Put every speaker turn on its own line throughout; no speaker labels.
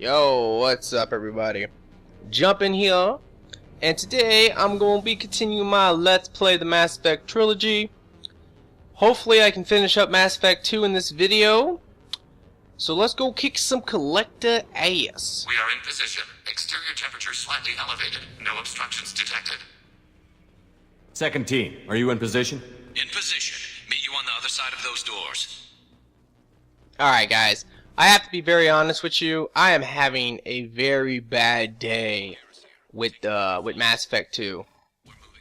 Yo, what's up everybody? Jumping here, and today I'm going to be continuing my Let's Play the Mass Effect Trilogy. Hopefully I can finish up Mass Effect 2 in this video. So let's go kick some collector ass.
We are in position. Exterior temperature slightly elevated. No obstructions detected.
Second team, are you in position?
In position. Meet you on the other side of those doors.
Alright guys, I have to be very honest with you. I am having a very bad day with Mass Effect 2.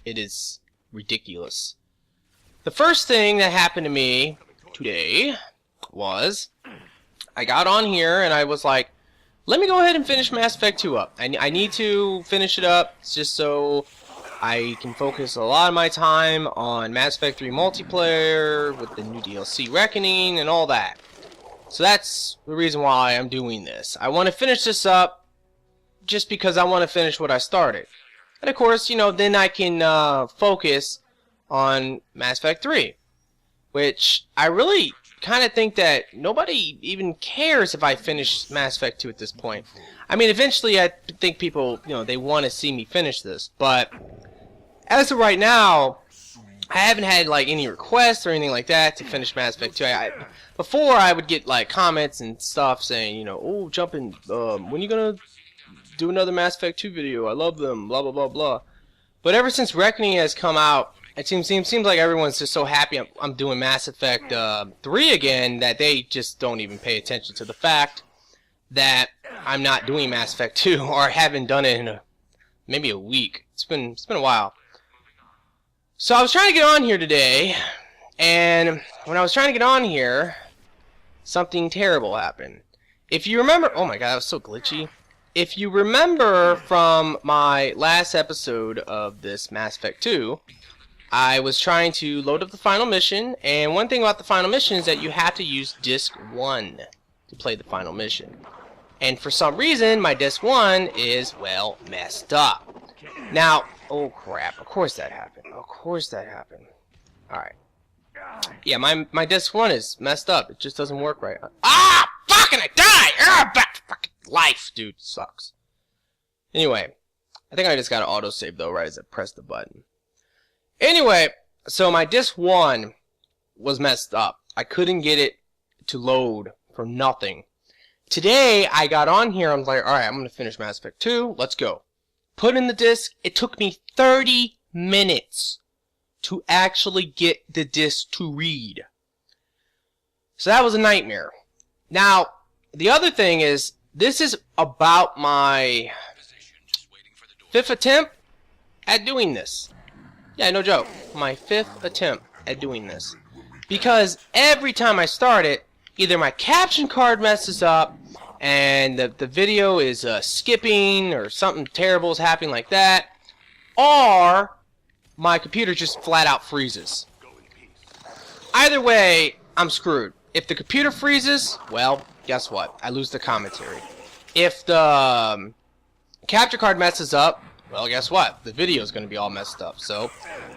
It is ridiculous. The first thing that happened to me today was I got on here and I was like, let me go ahead and finish Mass Effect 2 up. I need to finish it up just so I can focus a lot of my time on Mass Effect 3 multiplayer with the new DLC Reckoning and all that. So that's the reason why I'm doing this. I want to finish this up just because I want to finish what I started. And of course, you know, then I can focus on Mass Effect 3. Which I really kind of think that nobody even cares if I finish Mass Effect 2 at this point. I mean, eventually I think people, you know, they want to see me finish this. But as of right now, I haven't had like any requests or anything like that to finish Mass Effect 2. Before I would get like comments and stuff saying, you know, oh, jumping, when you gonna do another Mass Effect 2 video? I love them, blah blah blah blah. But ever since Reckoning has come out, it seems like everyone's just so happy I'm doing Mass Effect 3 again that they just don't even pay attention to the fact that I'm not doing Mass Effect 2 or haven't done it in maybe a week. It's been a while. So I was trying to get on here today, and when I was trying to get on here, something terrible happened. If you remember, oh my god, that was so glitchy. If you remember from my last episode of this Mass Effect 2, I was trying to load up the final mission, and one thing about the final mission is that you have to use Disc 1 to play the final mission. And for some reason, my Disc 1 is, well, messed up. Now, oh crap, of course that happened. Of course that happened. Alright. Yeah, my Disc 1 is messed up. It just doesn't work right. Ah! Fucking I die! Ah, fucking life, dude. Sucks. Anyway, I think I just got an autosave though, right as I pressed the button. Anyway, so my Disc 1 was messed up. I couldn't get it to load for nothing. Today, I got on here, I'm like, alright, I'm gonna finish Mass Effect 2, let's go. Put in the disc, it took me 30 minutes to actually get the disc to read. So that was a nightmare. Now, the other thing is, this is about my 5th attempt at doing this. Yeah, no joke. My 5th attempt at doing this. Because every time I start it, either my caption card messes up, and the video is skipping, or something terrible is happening like that, or my computer just flat out freezes. Either way, I'm screwed. If the computer freezes, well, guess what? I lose the commentary. If the capture card messes up, well, guess what? The video is going to be all messed up. So,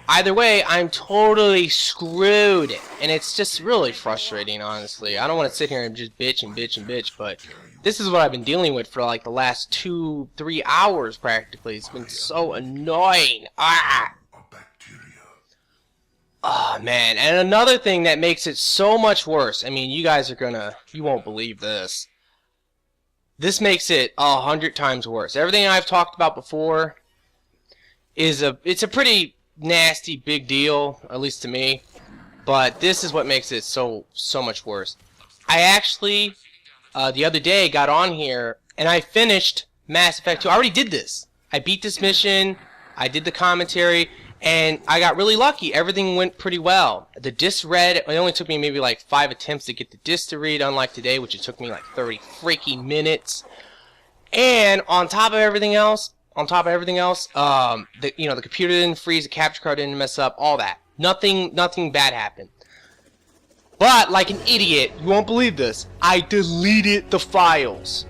either way, I'm totally screwed. And it's just really frustrating, honestly. I don't want to sit here and just bitch and bitch and bitch, but this is what I've been dealing with for like the last 2-3 hours practically. It's been so annoying. Ah! Oh, man. And another thing that makes it so much worse. I mean, you guys are you won't believe this. This makes it 100 times worse. Everything I've talked about before is it's a pretty nasty big deal, at least to me. But this is what makes it so much worse. I actually the other day got on here and I finished Mass Effect 2. I already did this. I beat this mission. I did the commentary. And I got really lucky. Everything went pretty well. The disc read, it only took me maybe like 5 attempts to get the disc to read, unlike today, which it took me like 30 freaking minutes. And on top of everything else, the computer didn't freeze, the capture card didn't mess up, all that. Nothing bad happened. But like an idiot, you won't believe this, I deleted the files.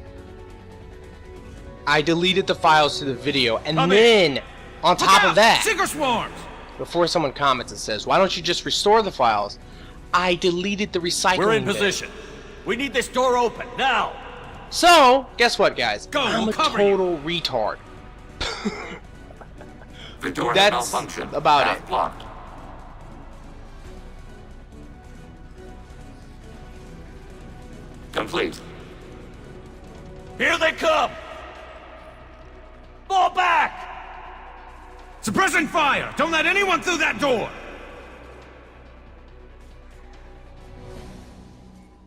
I deleted the files to the video, and then on top of that,
Seeker swarms!
Before someone comments and says, why don't you just restore the files? I deleted the recycling
We're in
bin.
position. We need this door open, now!
So, guess what, guys?
Go,
I'm
we'll
a
cover
total retard.
The door
That's
has malfunctioned.
about
Path
it.
blocked. Complete.
Here they come! Fall back! Suppressing fire! Don't let anyone through that door!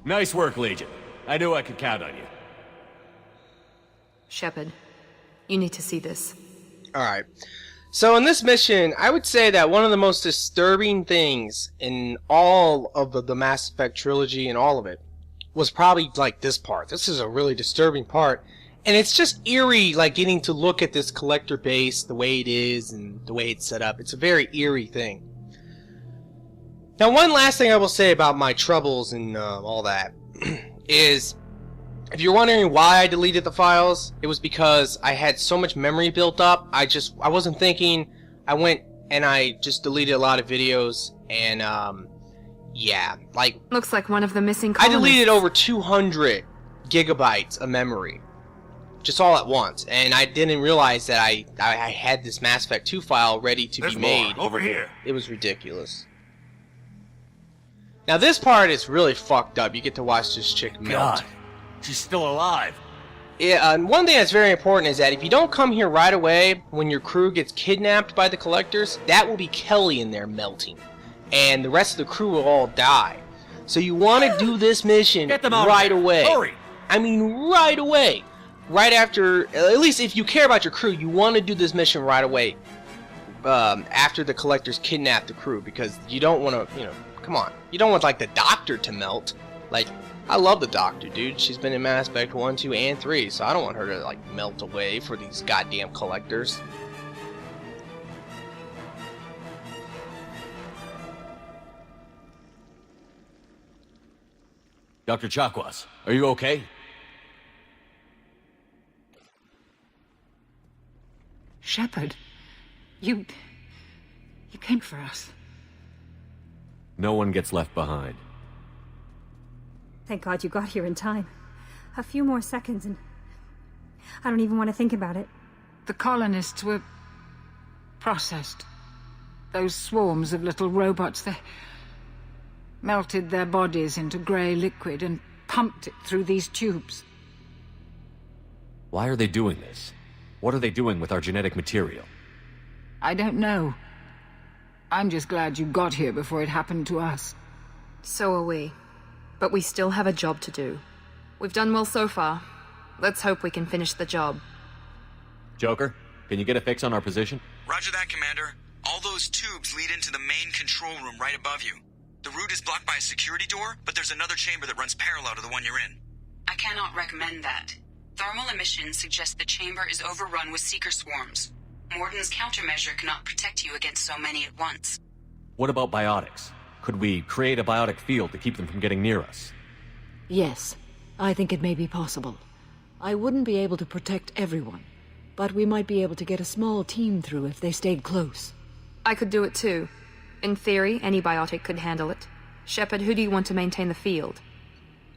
Nice work, Legion. I knew I could count on you.
Shepard, you need to see this.
Alright. So in this mission, I would say that one of the most disturbing things in all of the Mass Effect trilogy and all of it was probably like this part. This is a really disturbing part. And it's just eerie, like getting to look at this collector base, the way it is and the way it's set up. It's a very eerie thing. Now, one last thing I will say about my troubles and all that is, if you're wondering why I deleted the files, it was because I had so much memory built up. I wasn't thinking. I went and I just deleted a lot of videos, and yeah, like
Looks like one of the missing
I
colonists.
deleted over 200 gigabytes of memory, just all at once, and I didn't realize that I had this Mass Effect 2 file ready to
There's
be made.
more. Over here.
It was ridiculous. Now this part is really fucked up. You get to watch this chick melt.
God, she's still alive.
Yeah, and one thing that's very important is that if you don't come here right away when your crew gets kidnapped by the collectors, that will be Kelly in there melting, and the rest of the crew will all die. So you want to do this mission
Get them out
right
of there.
away.
Hurry.
I mean, right away. Right after, at least if you care about your crew, you want to do this mission right away. After the collectors kidnap the crew, because you don't want to, come on. You don't want, like, the Doctor to melt. Like, I love the Doctor, dude. She's been in Mass Effect 1, 2, and 3, so I don't want her to, like, melt away for these goddamn collectors.
Dr. Chakwas, are you okay?
Shepard, you came for us.
No one gets left behind.
Thank God you got here in time. A few more seconds and I don't even want to think about it.
The colonists were processed. Those swarms of little robots, they melted their bodies into grey liquid and pumped it through these tubes.
Why are they doing this? What are they doing with our genetic material?
I don't know. I'm just glad you got here before it happened to us.
So are we. But we still have a job to do. We've done well so far. Let's hope we can finish the job.
Joker, can you get a fix on our position?
Roger that, Commander. All those tubes lead into the main control room right above you. The route is blocked by a security door, but there's another chamber that runs parallel to the one you're in.
I cannot recommend that. Thermal emissions suggest the chamber is overrun with seeker swarms. Morden's countermeasure cannot protect you against so many at once.
What about biotics? Could we create a biotic field to keep them from getting near us?
Yes, I think it may be possible. I wouldn't be able to protect everyone, but we might be able to get a small team through if they stayed close.
I could do it too. In theory, any biotic could handle it. Shepard, who do you want to maintain the field?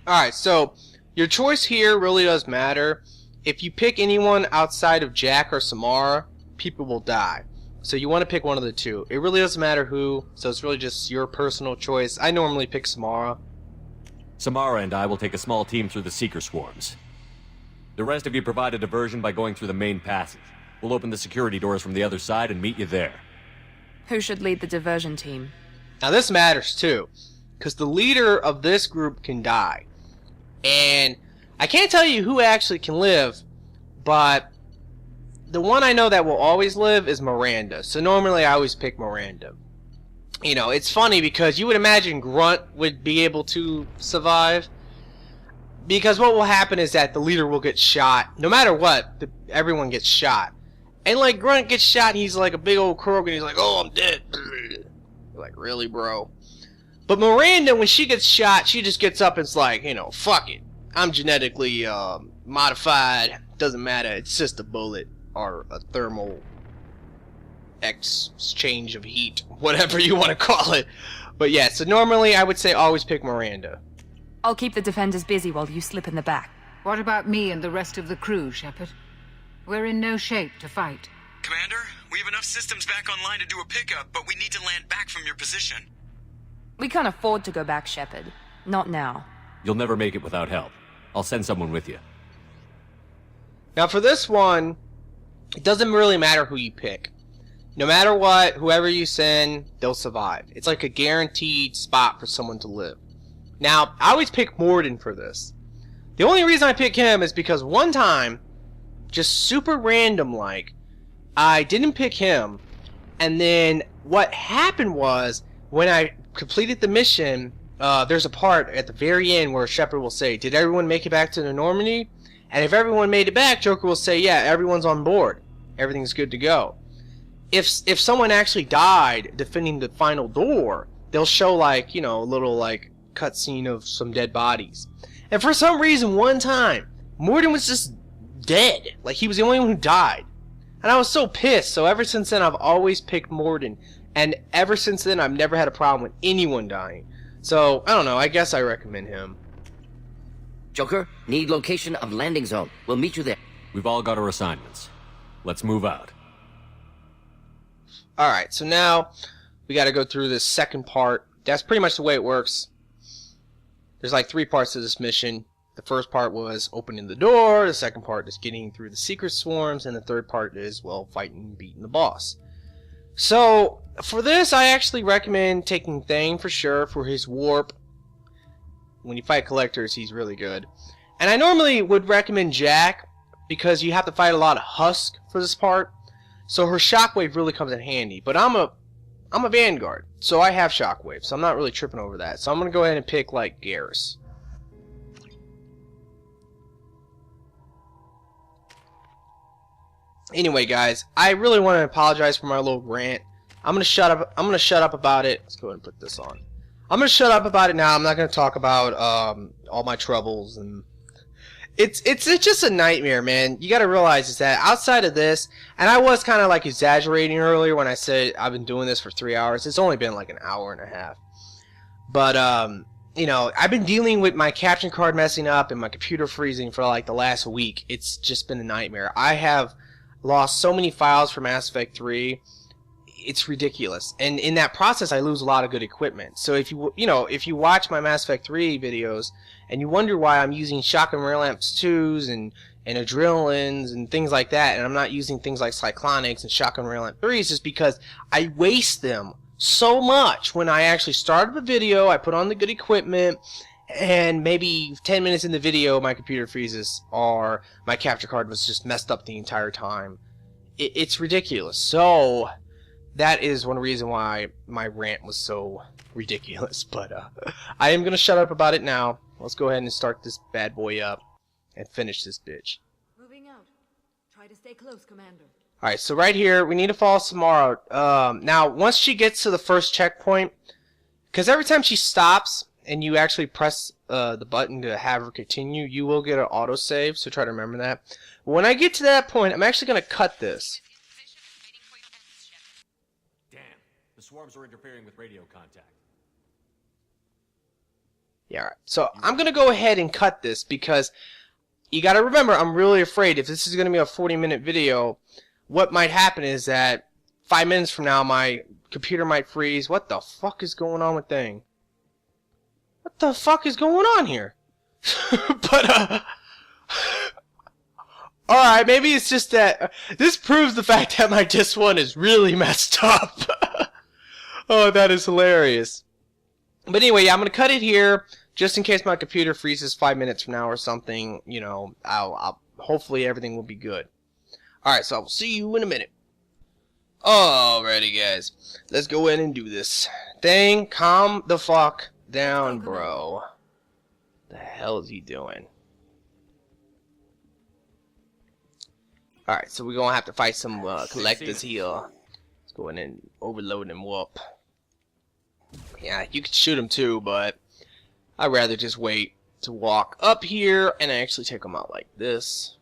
Alright, so your choice here really does matter. If you pick anyone outside of Jack or Samara, people will die. So you want to pick one of the two. It really doesn't matter who, so it's really just your personal choice. I normally pick Samara.
Samara and I will take a small team through the Seeker swarms. The rest of you provide a diversion by going through the main passage. We'll open the security doors from the other side and meet you there.
Who should lead the diversion team?
Now this matters too, because the leader of this group can die. And I can't tell you who actually can live, but the one I know that will always live is Miranda. So normally I always pick Miranda. You know, it's funny because you would imagine Grunt would be able to survive. Because what will happen is that the leader will get shot. No matter what, everyone gets shot. And like Grunt gets shot and he's like a big old croak and he's like, oh, I'm dead. You're like, really, bro? But Miranda, when she gets shot, she just gets up and it's like, you know, fuck it. I'm genetically modified. Doesn't matter. It's just a bullet or a thermal exchange of heat. Whatever you want to call it. But yeah, so normally I would say always pick Miranda.
I'll keep the defenders busy while you slip in the back.
What about me and the rest of the crew, Shepard? We're in no shape to fight.
Commander, we have enough systems back online to do a pickup, but we need to land back from your position.
We can't afford to go back, Shepard. Not now.
You'll never make it without help. I'll send someone with you.
Now for this one, it doesn't really matter who you pick. No matter what, whoever you send, they'll survive. It's like a guaranteed spot for someone to live. Now, I always pick Morden for this. The only reason I pick him is because one time, just super random like, I didn't pick him, and then what happened was, when I completed the mission, there's a part at the very end where Shepard will say, did everyone make it back to the Normandy? And if everyone made it back, Joker will say, yeah, everyone's on board. Everything's good to go. If someone actually died defending the final door, they'll show like, you know, a little like cutscene of some dead bodies. And for some reason, one time, Morden was just dead. Like, he was the only one who died. And I was so pissed. So ever since then, I've always picked Morden. And ever since then, I've never had a problem with anyone dying. So, I don't know. I guess I recommend him.
Joker, need location of landing zone. We'll meet you there.
We've all got our assignments. Let's move out.
Alright, so now we got to go through this second part. That's pretty much the way it works. There's like 3 parts to this mission. The first part was opening the door, the second part is getting through the secret swarms, and the third part is, well, fighting and beating the boss. So, for this, I actually recommend taking Thane for sure for his warp. When you fight collectors, he's really good. And I normally would recommend Jack, because you have to fight a lot of Husk for this part. So her shockwave really comes in handy. But I'm a Vanguard, so I have shockwave, so I'm not really tripping over that. So I'm going to go ahead and pick, like, Garrus. Anyway, guys, I really want to apologize for my little rant. I'm going to shut up about it. Let's go ahead and put this on. I'm going to shut up about it now. I'm not going to talk about all my troubles, and it's just a nightmare, man. You got to realize is that outside of this, and I was kind of like exaggerating earlier when I said I've been doing this for 3 hours. It's only been like an hour and a half. But you know, I've been dealing with my caption card messing up and my computer freezing for like the last week. It's just been a nightmare. I have lost so many files for Mass Effect 3. It's ridiculous, and in that process I lose a lot of good equipment. So if you watch my Mass Effect 3 videos and you wonder why I'm using shotgun rail lamps 2s and adrenalines and things like that, and I'm not using things like cyclonics and shotgun rail lamp 3s, is because I waste them so much. When I actually start up a video, I put on the good equipment, and maybe 10 minutes in the video my computer freezes or my capture card was just messed up the entire time. It's ridiculous. So that is one reason why my rant was so ridiculous. But I am going to shut up about it now. Let's go ahead and start this bad boy up and finish this bitch.
Moving out. Try to stay close, Commander.
Alright, so right here, we need to follow Samara. Now, once she gets to the first checkpoint, because every time she stops and you actually press the button to have her continue, you will get an autosave, so try to remember that. When I get to that point, I'm actually going to cut this.
Damn, the swarms are interfering with radio contact.
Yeah, alright. So I'm going to go ahead and cut this because you got to remember, I'm really afraid if this is going to be a 40-minute video, what might happen is that 5 minutes from now my computer might freeze. What the fuck is going on with thing? What the fuck is going on here? But alright, maybe it's just that this proves the fact that my disc 1 is really messed up. Oh, that is hilarious. But anyway, yeah, I'm going to cut it here just in case my computer freezes 5 minutes from now or something. You know, I'll hopefully everything will be good. Alright, so I will see you in a minute. Alrighty, guys. Let's go in and do this. Thing, calm the fuck down, bro. The hell is he doing? Alright, so we're gonna have to fight some collectors here. Let's go in and overload and whoop. Yeah, you could shoot him too, but I'd rather just wait to walk up here and actually take them out like this.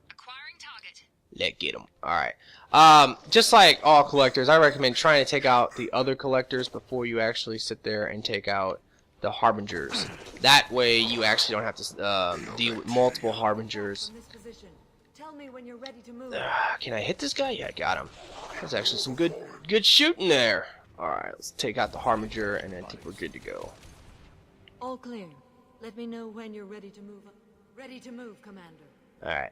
Acquiring target.
Let's get him. Alright. Just like all collectors, I recommend trying to take out the other collectors before you actually sit there and take out the Harbingers. That way you actually don't have to deal with multiple Harbingers. Can I hit this guy? Yeah, I got him. There's actually some good shooting there. Alright, let's take out the Harbinger, and I think we're good to go.
All clear. Let me know when you're ready to move. Ready to move, Commander.
Alright.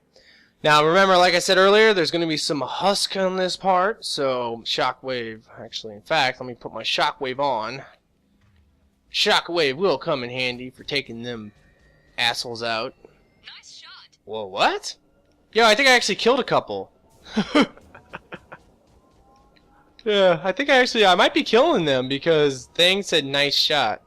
Now remember, like I said earlier, there's going to be some husk on this part, so Shockwave, actually, in fact, let me put my Shockwave on. Shockwave will come in handy for taking them assholes out.
Nice shot.
Whoa, what? Yo, I think I actually killed a couple. Yeah, I think I might be killing them because Thing said nice shot.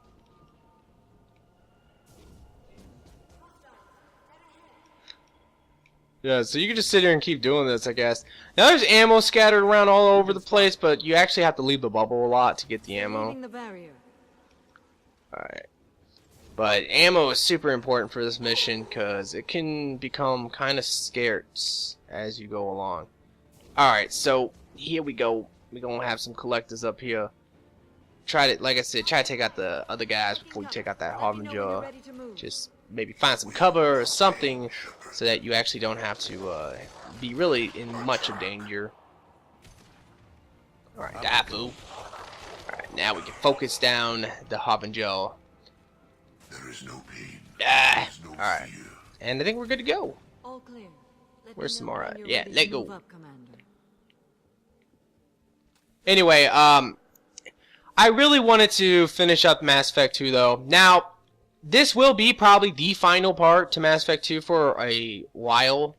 Yeah, so you can just sit here and keep doing this, I guess. Now there's ammo scattered around all over the place, but you actually have to leave the bubble a lot to get the ammo. Alright. But ammo is super important for this mission because it can become kind of scarce as you go along. Alright, so here we go. We're going to have some collectors up here. Try to, like I said, try to take out the other guys before you take out that Harbinger. Just maybe find some cover or something so that you actually don't have to be really in much of danger. Alright, die, boo. Alright, now we can focus down the Harbinger.
There is no pain.
Ah!
No
Alright. And I think we're good to go.
All clear.
Where's Samara? Yeah, let go. Anyway, I really wanted to finish up Mass Effect 2 though. Now, this will be probably the final part to Mass Effect 2 for a while.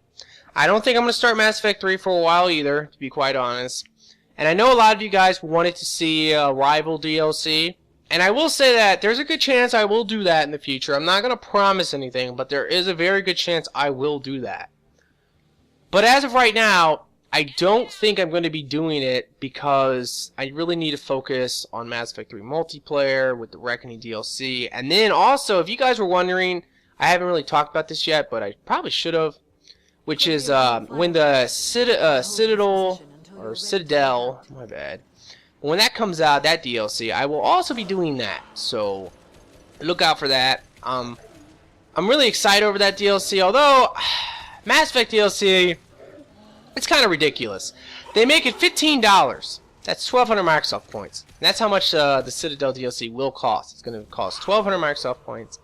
I don't think I'm going to start Mass Effect 3 for a while either, to be quite honest. And I know a lot of you guys wanted to see Rival DLC. And I will say that there's a good chance I will do that in the future. I'm not going to promise anything, but there is a very good chance I will do that. But as of right now, I don't think I'm going to be doing it because I really need to focus on Mass Effect 3 multiplayer with the Reckoning DLC. And then also, if you guys were wondering, I haven't really talked about this yet, but I probably should have, which is when the Citadel, my bad, when that comes out, that DLC, I will also be doing that. So look out for that. I'm really excited over that DLC, although Mass Effect DLC, it's kind of ridiculous. They make it $15. That's 1,200 Microsoft points. And that's how much the Citadel DLC will cost. It's going to cost 1,200 Microsoft points.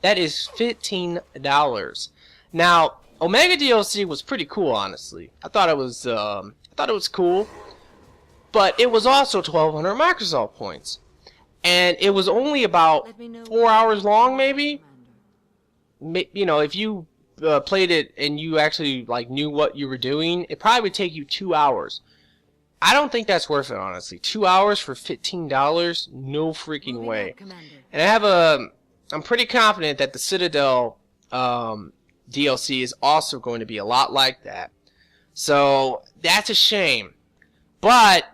That is $15. Now, Omega DLC was pretty cool, honestly. I thought it was cool, but it was also 1,200 Microsoft points, and it was only about 4 hours long, maybe. You know, if you played it and you actually like knew what you were doing, it probably would take you 2 hours. I don't think that's worth it, honestly. 2 hours for $15? No freaking way. And I'm pretty confident that the Citadel DLC is also going to be a lot like that. So that's a shame. But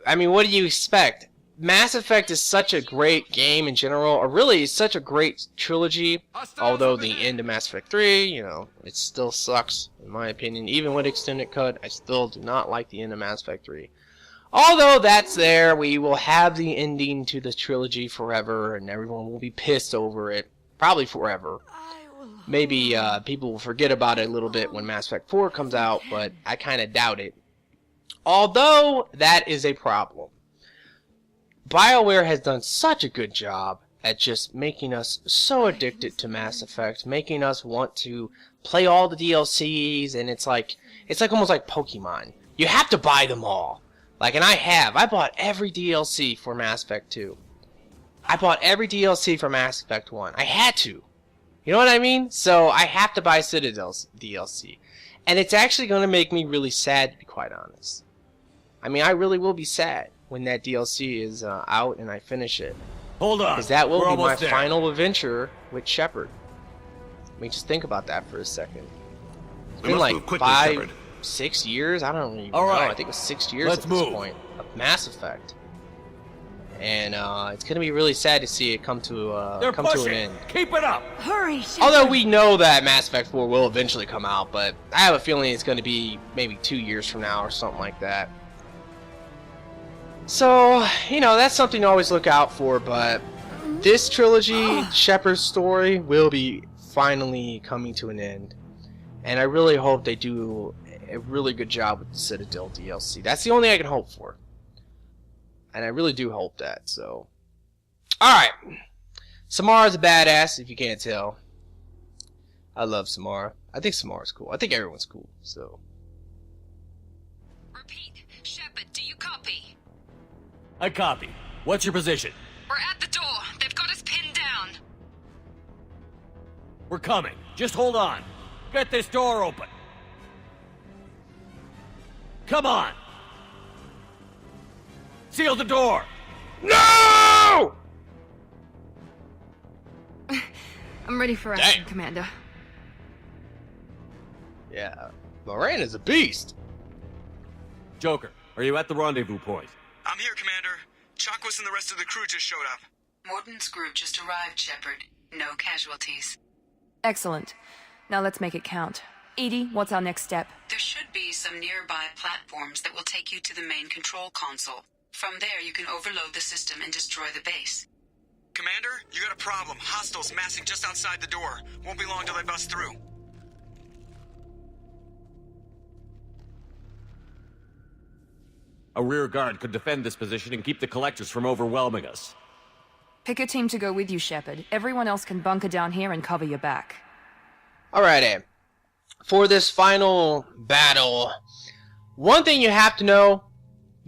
I mean, what do you expect? Mass Effect is such a great game in general, or really such a great trilogy, although the end of Mass Effect 3, you know, it still sucks, in my opinion. Even with Extended Cut, I still do not like the end of Mass Effect 3. Although that's there, we will have the ending to the trilogy forever, and everyone will be pissed over it, probably forever. Maybe people will forget about it a little bit when Mass Effect 4 comes out, but I kind of doubt it. Although, that is a problem. BioWare has done such a good job at just making us so addicted to Mass Effect, making us want to play all the DLCs, and it's like almost like Pokemon. You have to buy them all. Like, and I bought every DLC for Mass Effect 2. I bought every DLC for Mass Effect 1. I had to. You know what I mean? So I have to buy Citadel's DLC. And it's actually going to make me really sad, to be quite honest. I mean, I really will be sad when that DLC is out and I finish it.
Hold on.
Because that will
We're
be my
almost there.
final adventure with Shepard. I mean, just think about that for a second. It's been like
quickly,
5,
Shepard.
6 years? I don't even
All
know.
right.
I think it was 6 years
Let's
at this
move.
point of Mass Effect. And it's going to be really sad to see it come to
They're
come to an
pushing.
end.
Keep it up.
Hurry,
Although we know that Mass Effect 4 will eventually come out, but I have a feeling it's going to be maybe 2 years from now or something like that. So, you know, that's something to always look out for, but this trilogy, Shepard's story, will be finally coming to an end. And I really hope they do a really good job with the Citadel DLC. That's the only thing I can hope for. And I really do hope that, so. Alright. Samara's a badass, if you can't tell. I love Samara. I think Samara's cool. I think everyone's cool, so.
Repeat. Shepard, do you copy?
I copy. What's your position?
We're at the door. They've got us pinned down.
We're coming. Just hold on. Get this door open. Come on. Seal the door.
No!
I'm ready for action, Commander.
Yeah, Miranda's a beast.
Joker, are you at the rendezvous point?
I'm here, Commander. Chakwas and the rest of the crew just showed up.
Morden's group just arrived, Shepard. No casualties.
Excellent. Now let's make it count. Edie, what's our next step?
There should be some nearby platforms that will take you to the main control console. From there, you can overload the system and destroy the base.
Commander, you got a problem. Hostiles massing just outside the door. Won't be long till they bust through.
A rear guard could defend this position and keep the collectors from overwhelming us.
Pick a team to go with you, Shepard. Everyone else can bunker down here and cover your back.
Alright, for this final battle, one thing you have to know,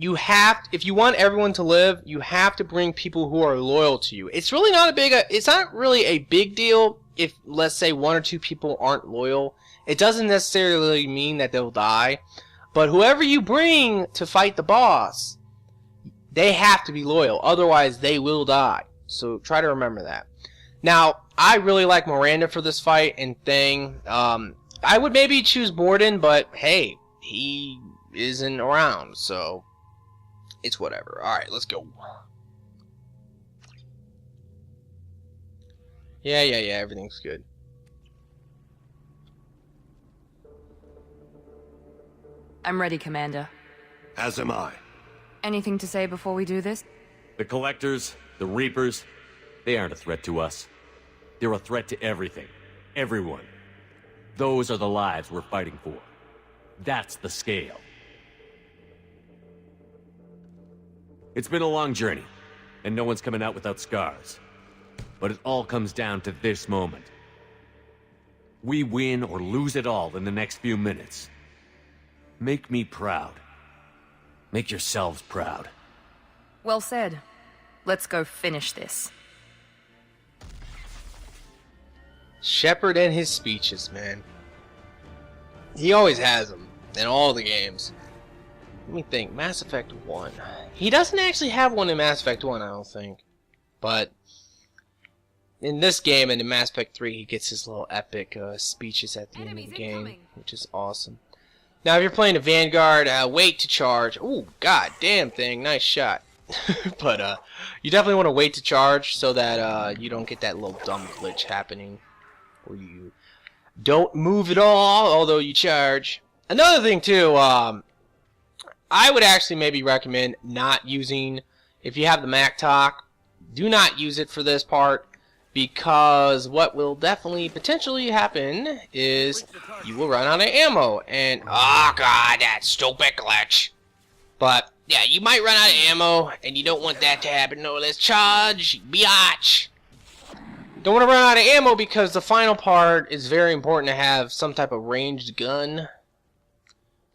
if you want everyone to live, you have to bring people who are loyal to you. It's really not it's not really a big deal if, let's say, 1 or 2 people aren't loyal. It doesn't necessarily mean that they'll die. But whoever you bring to fight the boss, they have to be loyal. Otherwise, they will die. So try to remember that. Now, I really like Miranda for this fight and thing. I would maybe choose Morden, but hey, he isn't around, so it's whatever. Alright, let's go. Yeah, everything's good.
I'm ready, Commander.
As am I.
Anything to say before we do this?
The Collectors, the Reapers, they aren't a threat to us. They're a threat to everything. Everyone. Those are the lives we're fighting for. That's the scale. It's been a long journey, and no one's coming out without scars. But it all comes down to this moment. We win or lose it all in the next few minutes. Make me proud. Make yourselves proud.
Well said. Let's go finish this.
Shepard and his speeches, man. He always has them in all the games. Let me think. Mass Effect 1. He doesn't actually have one in Mass Effect 1, I don't think. But in this game and in Mass Effect 3, he gets his little epic speeches at the end of the game, which is awesome. Now, if you're playing a Vanguard, wait to charge. Ooh, god damn thing, nice shot. But you definitely want to wait to charge so that you don't get that little dumb glitch happening where you don't move at all, although you charge. Another thing too, I would actually maybe recommend not using, if you have the MacTalk, do not use it for this part, because what will definitely potentially happen is you will run out of ammo, and oh god, that stupid glitch. But yeah, you might run out of ammo, and you don't want that to happen. No, let's charge, biatch. Don't want to run out of ammo because the final part is very important to have some type of ranged gun.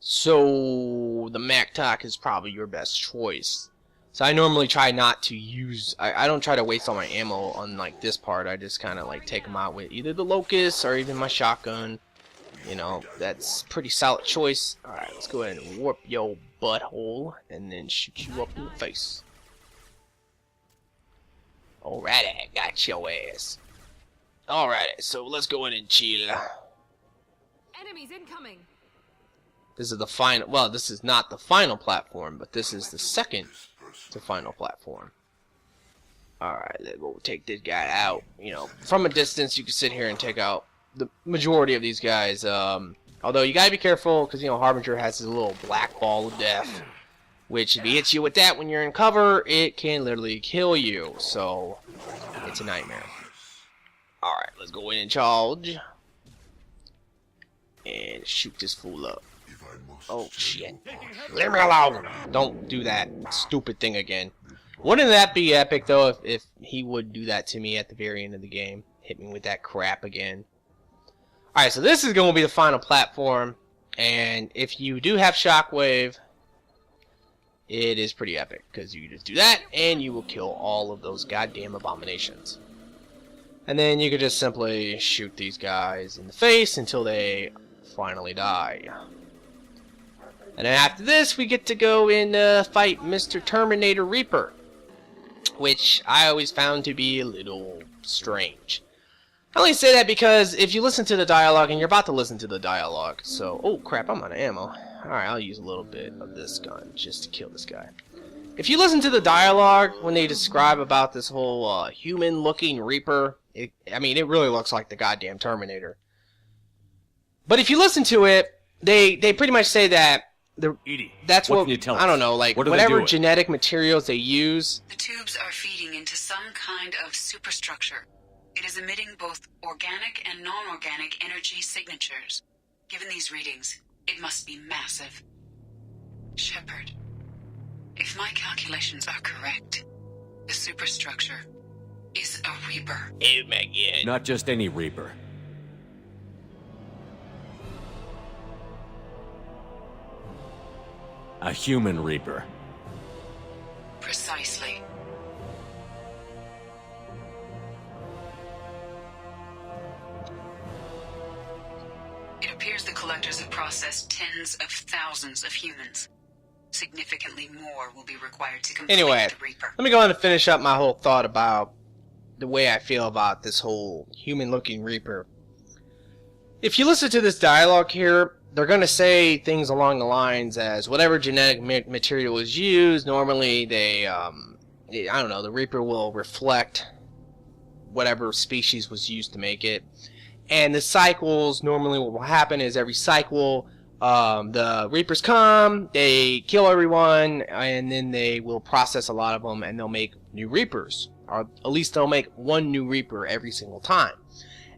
So the MacTalk is probably your best choice. So I normally try not to use, I don't try to waste all my ammo on like this part. I just kind of like take them out with either the Locust or even my shotgun. You know, that's pretty solid choice. Alright, let's go ahead and warp your butthole and then shoot you up in the face. Alrighty, got your ass. Alrighty, so let's go in and chill.
Enemies incoming.
This is the final, well, this is not the final platform, but this is the second to final platform. Alright, let's go take this guy out. You know, from a distance, you can sit here and take out the majority of these guys. Although, you gotta be careful, because, you know, Harbinger has his little black ball of death. Which, if he hits you with that when you're in cover, it can literally kill you. So, It's a nightmare. Alright, let's go in and charge. And shoot this fool up. Oh, shit. Leave me alone! Don't do that stupid thing again. Wouldn't that be epic, though, if he would do that to me at the very end of the game? Hit me with that crap again. Alright, so this is going to be the final platform. And if you do have Shockwave, it is pretty epic. Because you just do that, and you will kill all of those goddamn abominations. And then you could just simply shoot these guys in the face until they finally die. And then after this, we get to go and fight Mr. Terminator Reaper, which I always found to be a little strange. I only say that because if you listen to the dialogue, and you're about to listen to the dialogue, so, oh crap, I'm out of ammo. Alright, I'll use a little bit of this gun just to kill this guy. If you listen to the dialogue when they describe about this whole human-looking Reaper, I mean, it really looks like the goddamn Terminator. But if you listen to it, they pretty much say that that's what I don't know, like whatever genetic materials they use.
The tubes are feeding into some kind of superstructure. It is emitting both organic and non-organic energy signatures. Given these readings, it must be massive. Shepard, if my calculations are correct, the superstructure is a Reaper.
Oh my god.
Not just any Reaper. A human Reaper.
Precisely. It appears the collectors have processed tens of thousands of humans. Significantly more will be required to complete
anyway,
the Reaper.
Let me go on and finish up my whole thought about the way I feel about this whole human-looking Reaper. If you listen to this dialogue here, they're going to say things along the lines as whatever genetic material is used, normally they, I don't know, the Reaper will reflect whatever species was used to make it. And the cycles, normally what will happen is every cycle, the Reapers come, they kill everyone, and then they will process a lot of them, and they'll make new Reapers. Or at least they'll make one new Reaper every single time.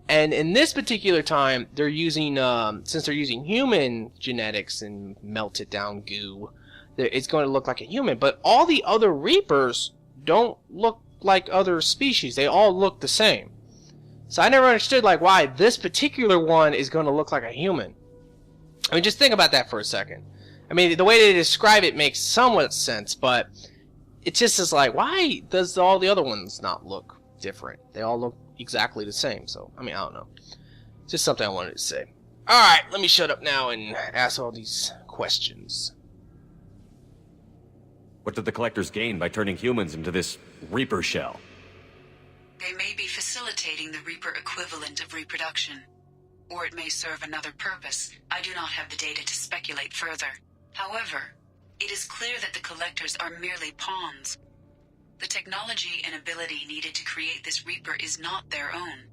And in this particular time, they're using, since they're using human genetics and melted down goo, it's going to look like a human. But all the other Reapers don't look like other species. They all look the same. So I never understood like why this particular one is going to look like a human. I mean, just think about that for a second. I mean, the way they describe it makes somewhat sense, but it just is like, why does all the other ones not look different? They all look exactly the same. So, I mean, I don't know. Just something I wanted to say. Alright, let me shut up now and ask all these questions.
What did the collectors gain by turning humans into this Reaper shell?
They may be facilitating the Reaper equivalent of reproduction. Or it may serve another purpose. I do not have the data to speculate further. However, it is clear that the collectors are merely pawns. The technology and ability needed to create this Reaper is not their own.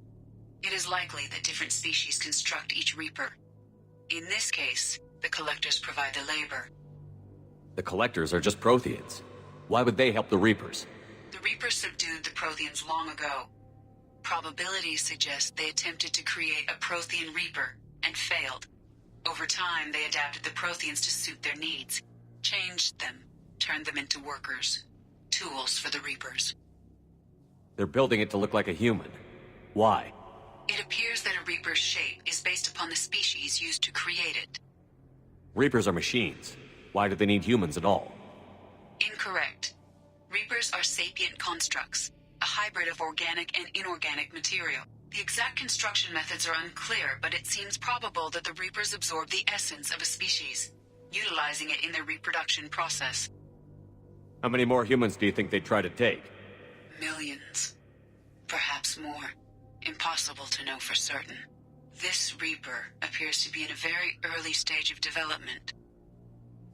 It is likely that different species construct each Reaper. In this case, the collectors provide the labor.
The collectors are just Protheans. Why would they help the Reapers?
The Reapers subdued the Protheans long ago. Probabilities suggest they attempted to create a Prothean Reaper and failed. Over time, they adapted the Protheans to suit their needs, changed them, turned them into workers, tools for the Reapers.
They're building it to look like a human. Why?
It appears that a Reaper's shape is based upon the species used to create it.
Reapers are machines. Why do they need humans at all?
Incorrect. Reapers are sapient constructs, a hybrid of organic and inorganic material. The exact construction methods are unclear, but it seems probable that the Reapers absorb the essence of a species, utilizing it in their reproduction process.
How many more humans do you think they'd try to take?
Millions. Perhaps more. Impossible to know for certain. This Reaper appears to be in a very early stage of development.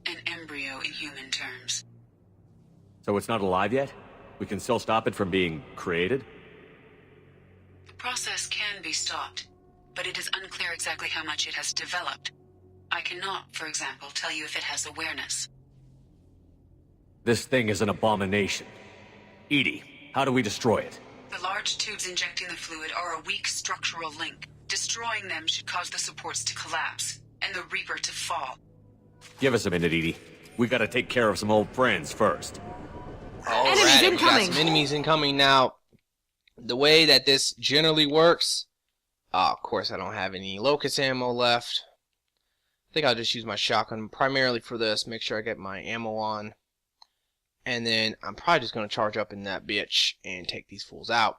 An embryo in human terms.
So it's not alive yet? We can still stop it from being created?
The process can be stopped, but it is unclear exactly how much it has developed. I cannot, for example, tell you if it has awareness.
This thing is an abomination. EDI, how do we destroy it?
The large tubes injecting the fluid are a weak structural link. Destroying them should cause the supports to collapse, and the Reaper to fall.
Give us a minute, Edie. We gotta take care of some old friends first.
Alright, we got some enemies incoming now. The way that this generally works, of course I don't have any locust ammo left. I think I'll just use my shotgun primarily for this, make sure I get my ammo on. And then I'm probably just going to charge up in that bitch and take these fools out.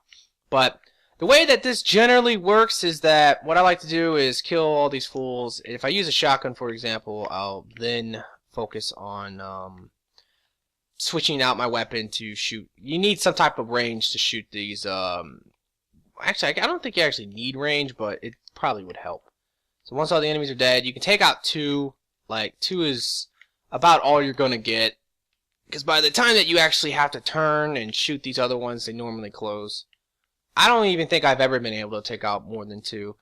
But the way that this generally works is that what I like to do is kill all these fools. If I use a shotgun, for example, I'll then focus on switching out my weapon to shoot. You need some type of range to shoot these. Actually, I don't think you actually need range, but it probably would help. So once all the enemies are dead, you can take out 2. Like, 2 is about all you're going to get. Because by the time that you actually have to turn and shoot these other ones, they normally close. I don't even think I've ever been able to take out more than 2.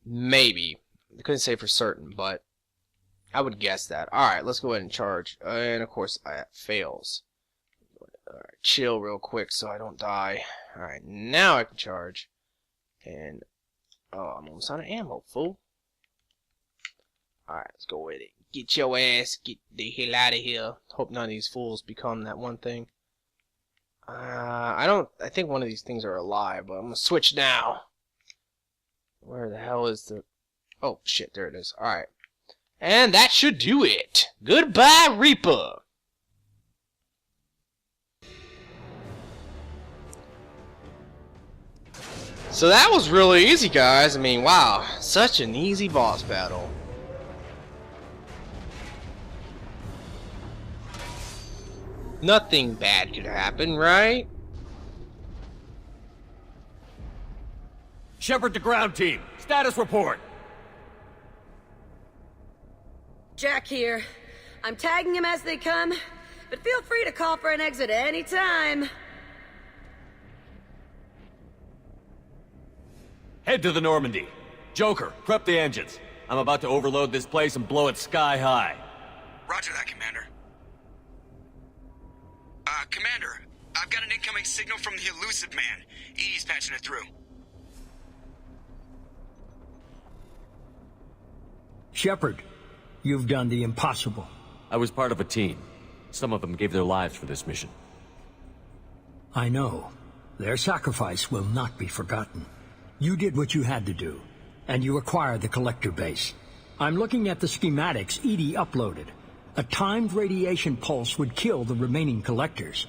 Maybe. I couldn't say for certain, but I would guess that. Alright, let's go ahead and charge. And of course, that fails. Alright, chill real quick so I don't die. Alright, now I can charge. And, oh, I'm almost out of ammo, fool. Alright, let's go with it. Get your ass, get the hell out of here. Hope none of these fools become that one thing. I think one of these things are alive, but I'm gonna switch now. Where the hell is the... Oh, shit, there it is. Alright. And that should do it. Goodbye, Reaper. So that was really easy, guys. I mean, wow. Such an easy boss battle. Nothing bad could happen, right?
Shepard to ground team. Status report.
Jack here. I'm tagging him as they come, but feel free to call for an exit any time.
Head to the Normandy. Joker, prep the engines. I'm about to overload this place and blow it sky high.
Roger that, Commander. Commander, I've got an incoming signal from the elusive man. Edie's patching it through.
Shepard, you've done the impossible.
I was part of a team. Some of them gave their lives for this mission.
I know. Their sacrifice will not be forgotten. You did what you had to do, and you acquired the Collector base. I'm looking at the schematics Edie uploaded. A timed radiation pulse would kill the remaining Collectors,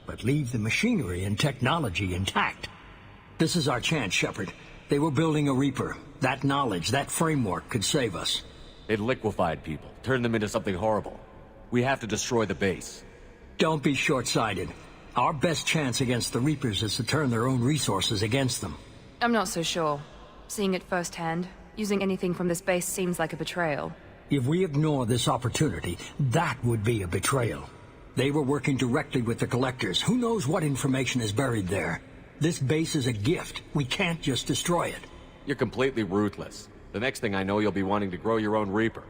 but leave the machinery and technology intact. This is our chance, Shepard. They were building a Reaper. That knowledge, that framework could save us.
It liquefied people, turned them into something horrible. We have to destroy the base.
Don't be short-sighted. Our best chance against the Reapers is to turn their own resources against them.
I'm not so sure. Seeing it firsthand, using anything from this base seems like a betrayal.
If we ignore this opportunity, that would be a betrayal. They were working directly with the Collectors. Who knows what information is buried there? This base is a gift. We can't just destroy it.
You're completely ruthless. The next thing I know, you'll be wanting to grow your own Reaper.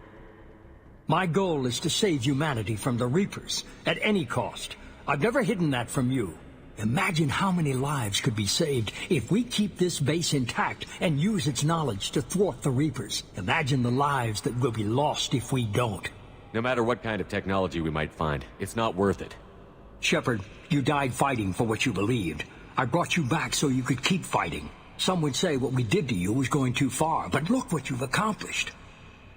My goal is to save humanity from the Reapers, at any cost. I've never hidden that from you. Imagine how many lives could be saved if we keep this base intact and use its knowledge to thwart the Reapers. Imagine the lives that will be lost if we don't.
No matter what kind of technology we might find, it's not worth it.
Shepard, you died fighting for what you believed. I brought you back so you could keep fighting. Some would say what we did to you was going too far, but look what you've accomplished.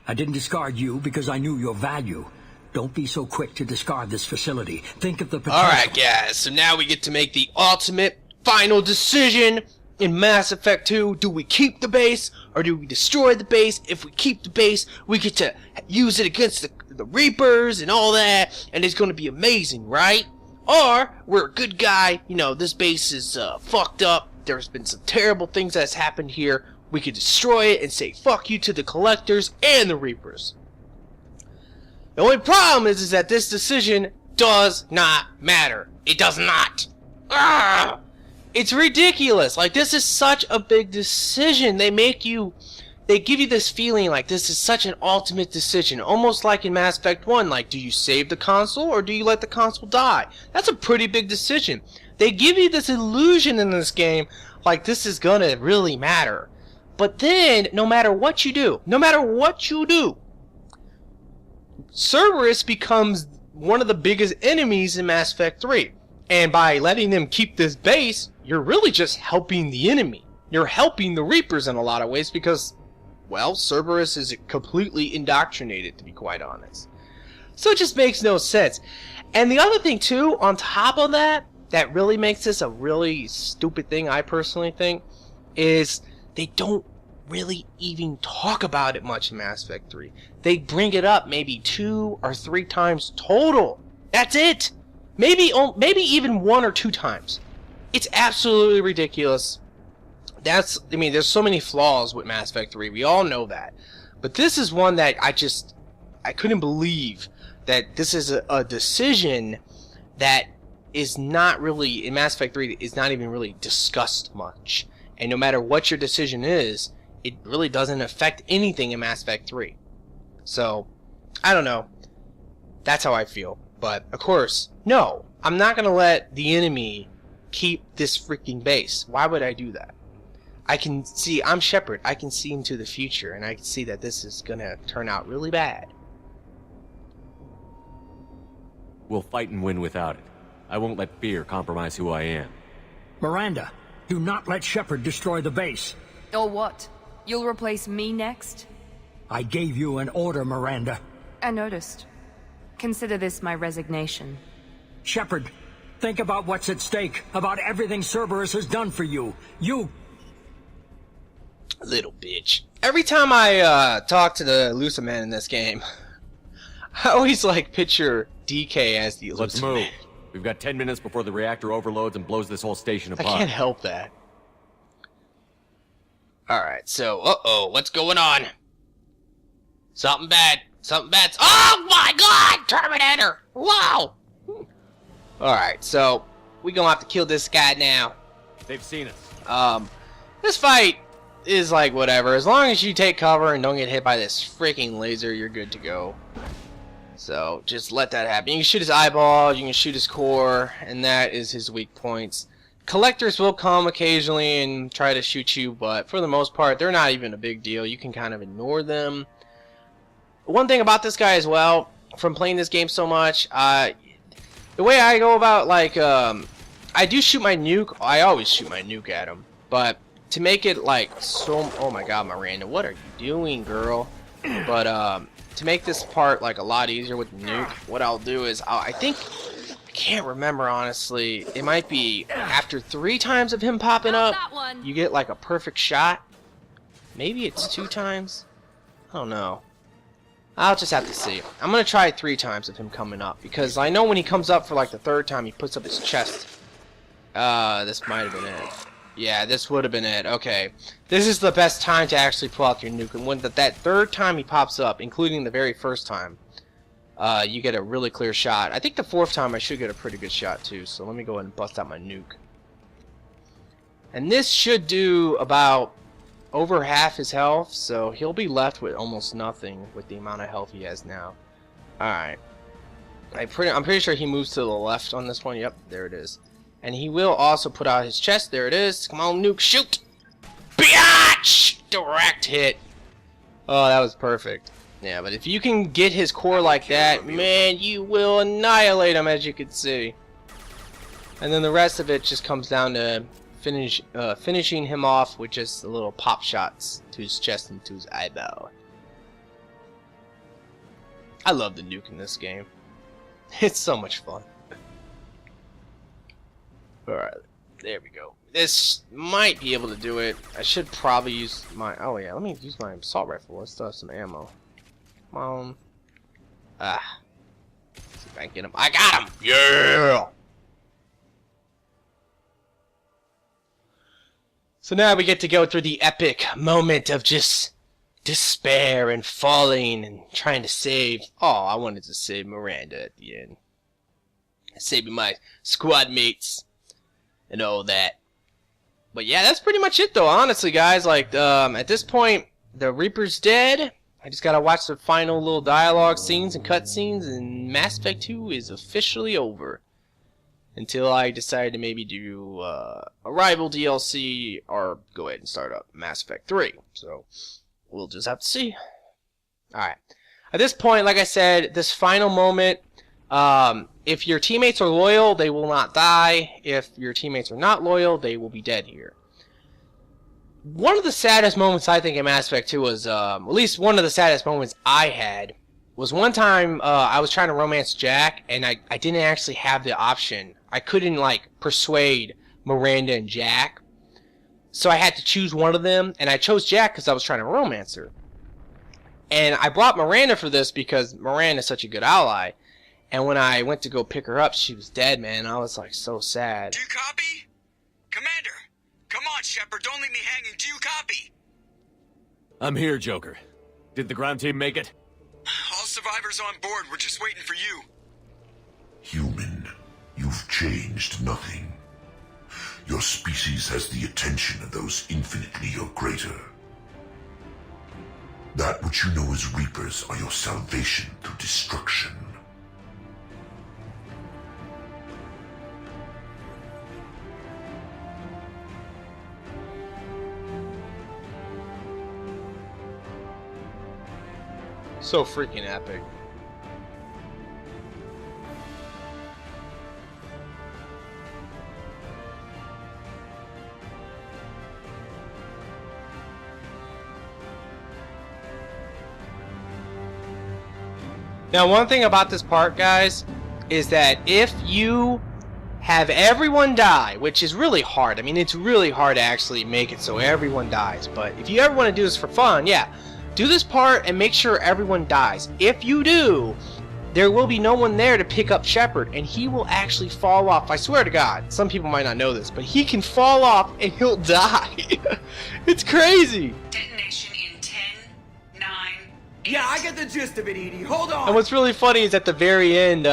I didn't discard you because I knew your value. Don't be so quick to discard this facility. Think of the potential.
Alright guys, so now we get to make the ultimate final decision in Mass Effect 2. Do we keep the base or do we destroy the base? If we keep the base, we get to use it against the Reapers and all that, and it's going to be amazing, right? Or we're a good guy, you know, this base is fucked up. There's been some terrible things that's happened here. We could destroy it and say fuck you to the Collectors and the Reapers. The only problem is that this decision does not matter. It does not. Ugh! It's ridiculous. Like, this is such a big decision. They give you this feeling like this is such an ultimate decision. Almost like in Mass Effect 1. Like, do you save the console or do you let the console die? That's a pretty big decision. They give you this illusion in this game like this is gonna really matter. But then, no matter what you do, Cerberus becomes one of the biggest enemies in Mass Effect 3. And by letting them keep this base, you're really just helping the enemy. You're helping the Reapers in a lot of ways because, well, Cerberus is completely indoctrinated, to be quite honest. So it just makes no sense. And the other thing, too, on top of that, that really makes this a really stupid thing, I personally think, is they don't really even talk about it much in Mass Effect 3. They bring it up maybe 2 or 3 times total. That's it. Maybe even 1 or 2 times. It's absolutely ridiculous. I mean, there's so many flaws with Mass Effect 3. We all know that. But this is one that I couldn't believe that this is a decision that is not really, in Mass Effect 3, is not even really discussed much. And no matter what your decision is, it really doesn't affect anything in Mass Effect 3. So, I don't know. That's how I feel. But, of course, no. I'm not going to let the enemy keep this freaking base. Why would I do that? I can see, I'm Shepard. I can see into the future, and I can see that this is going to turn out really bad.
We'll fight and win without it. I won't let fear compromise who I am.
Miranda, do not let Shepard destroy the base.
Or what? You'll replace me next?
I gave you an order, Miranda.
I noticed. Consider this my resignation.
Shepard, think about what's at stake, about everything Cerberus has done for you. You...
Little bitch. Every time I talk to the Luciman in this game, I always like picture DK as the
Let's
Luciman.
move. We've got 10 minutes before the reactor overloads and blows this whole station
I
apart.
can't help that. Alright, so, uh-oh, what's going on? Something bad. Something bad's... Oh my god! Terminator! Wow! Alright, so, we gonna have to kill this guy now.
They've seen us.
This fight is like whatever. As long as you take cover and don't get hit by this freaking laser, you're good to go. So, just let that happen. You can shoot his eyeball, you can shoot his core, and that is his weak points. Collectors will come occasionally and try to shoot you, but for the most part, they're not even a big deal. You can kind of ignore them. One thing about this guy as well, from playing this game so much, the way I go about, like, I do shoot my nuke. I always shoot my nuke at him, but to make it, like, so... Oh my god, Miranda, what are you doing, girl? But, to make this part, like, a lot easier with the nuke, what I'll do is, I can't remember, honestly. It might be after 3 times of him popping up, you get, like, a perfect shot. Maybe it's 2 times? I don't know. I'll just have to see. I'm gonna try 3 times of him coming up, because I know when he comes up for, like, the 3rd time, he puts up his chest. This might have been it. Yeah, this would have been it. Okay. This is the best time to actually pull out your nuke. And when that 3rd time he pops up, including the very 1st time, you get a really clear shot. I think the 4th time I should get a pretty good shot too. So let me go ahead and bust out my nuke. And this should do about over half his health. So he'll be left with almost nothing with the amount of health he has now. Alright. I'm pretty sure he moves to the left on this one. Yep, there it is. And he will also put out his chest. There it is. Come on, nuke, shoot! Biatch! Direct hit. Oh, that was perfect. Yeah, but if you can get his core like that, man, you will annihilate him, as you can see. And then the rest of it just comes down to finishing him off with just the little pop shots to his chest and to his eyeball. I love the nuke in this game. It's so much fun. Alright, there we go. This might be able to do it. I should probably use my... Oh yeah, let me use my assault rifle. Let's still have some ammo. Come on. Let's see if I can get him. I got him! Yeah! So now we get to go through the epic moment of just despair and falling and trying to save... Oh, I wanted to save Miranda at the end. Saving my squad mates. And all that. But yeah, that's pretty much it though, honestly guys. Like, at this point, the Reaper's dead. I just gotta watch the final little dialogue scenes and cutscenes, and Mass Effect 2 is officially over. until I decide to maybe do Arrival DLC or go ahead and start up Mass Effect 3. So we'll just have to see. Alright. At this point, like I said, this final moment, if your teammates are loyal, they will not die. If your teammates are not loyal, they will be dead here. One of the saddest moments I think in Mass Effect 2 was, at least one of the saddest moments I had, was one time I was trying to romance Jack, and I didn't actually have the option. I couldn't, like, persuade Miranda and Jack. So I had to choose one of them, and I chose Jack because I was trying to romance her. And I brought Miranda for this because Miranda is such a good ally. And when I went to go pick her up, she was dead, man. I was, like, so sad.
Do you copy? Commander! Come on, Shepard, don't leave me hanging. Do you copy?
I'm here, Joker. Did the ground team make it?
All survivors on board. We're just waiting for you.
Human, you've changed nothing. Your species has the attention of those infinitely or greater. That which you know as Reapers are your salvation through destruction.
So freaking epic. Now, one thing about this part, guys, is that if you have everyone die, which is really hard. I mean, it's really hard to actually make it so everyone dies. But if you ever want to do this for fun, yeah, do this part and make sure everyone dies. If you do, there will be no one there to pick up Shepard, and he will actually fall off. I swear to God, some people might not know this, but he can fall off and he'll die. It's crazy.
Detonation in 10, 9, 8.
Yeah, I get the gist of it, Edie. Hold on.
And what's really funny is at the very end,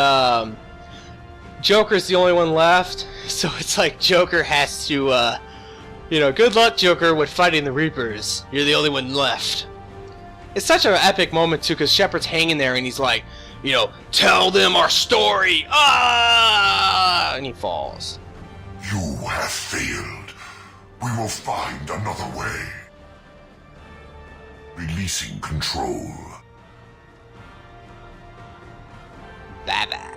Joker's the only one left, so it's like Joker has to, you know, good luck, Joker, with fighting the Reapers. You're the only one left. It's such an epic moment, too, because Shepard's hanging there, and he's like, you know, tell them our story, ah! And he falls.
You have failed. We will find another way. Releasing control.
Bye-bye.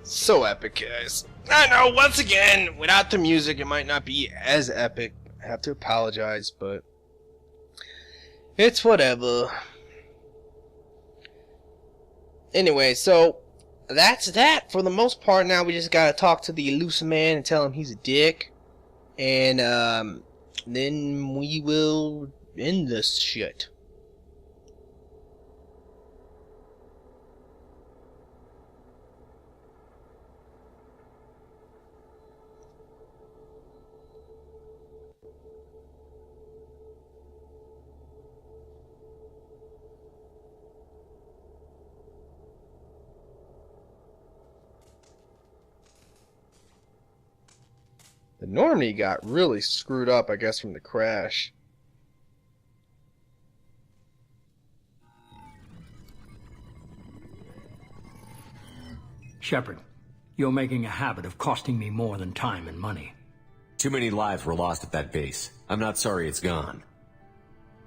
So epic, guys. I know, once again, without the music, it might not be as epic. I have to apologize, but it's whatever. Anyway, so that's that for the most part. Now we just gotta talk to the elusive man and tell him he's a dick. And then we will end this shit. The Normandy got really screwed up, I guess, from the crash.
Shepard, you're making a habit of costing me more than time and money.
Too many lives were lost at that base. I'm not sorry it's gone.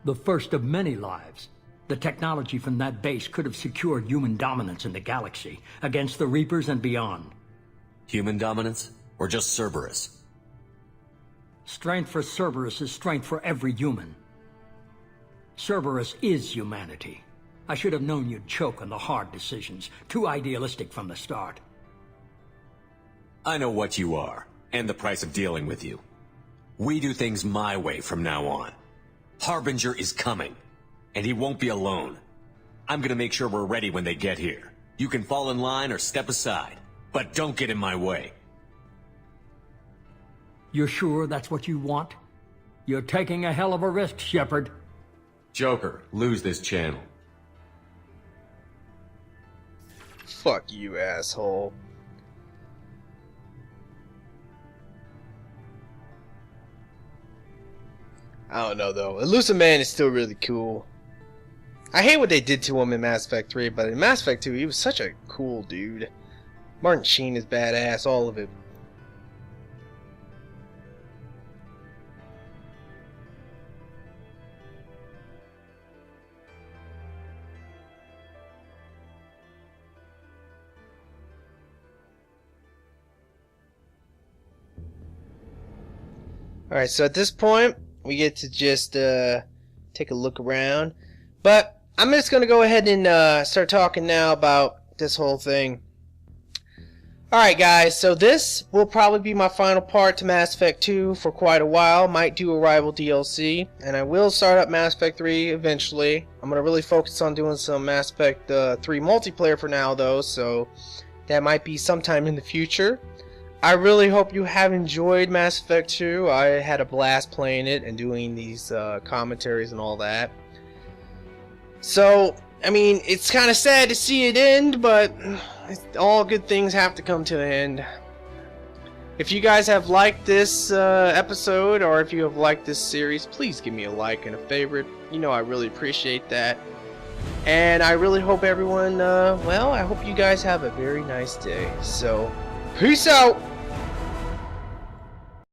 The first of many lives. The technology from that base could have secured human dominance in the galaxy against the Reapers and beyond.
Human dominance? Or just Cerberus?
Strength for Cerberus is strength for every human. Cerberus is humanity. I should have known you'd choke on the hard decisions. Too idealistic from the start.
I know what you are, and the price of dealing with you. We do things my way from now on. Harbinger is coming, and he won't be alone. I'm gonna make sure we're ready when they get here. You can fall in line or step aside, but don't get in my way.
You're sure that's what you want? You're taking a hell of a risk, Shepard.
Joker, lose this channel.
Fuck you, asshole. I don't know though. Elusive Man is still really cool. I hate what they did to him in Mass Effect 3, but in Mass Effect 2 he was such a cool dude. Martin Sheen is badass, all of it. Alright, so at this point, we get to just take a look around. But I'm just going to go ahead and start talking now about this whole thing. Alright guys, so this will probably be my final part to Mass Effect 2 for quite a while. Might do a rival DLC, and I will start up Mass Effect 3 eventually. I'm going to really focus on doing some Mass Effect 3 multiplayer for now though, so that might be sometime in the future. I really hope you have enjoyed Mass Effect 2. I had a blast playing it and doing these commentaries and all that. So, I mean, it's kind of sad to see it end, but all good things have to come to an end. If you guys have liked this episode, or if you have liked this series, please give me a like and a favorite. You know I really appreciate that. And I really hope everyone, well, I hope you guys have a very nice day. So, peace out!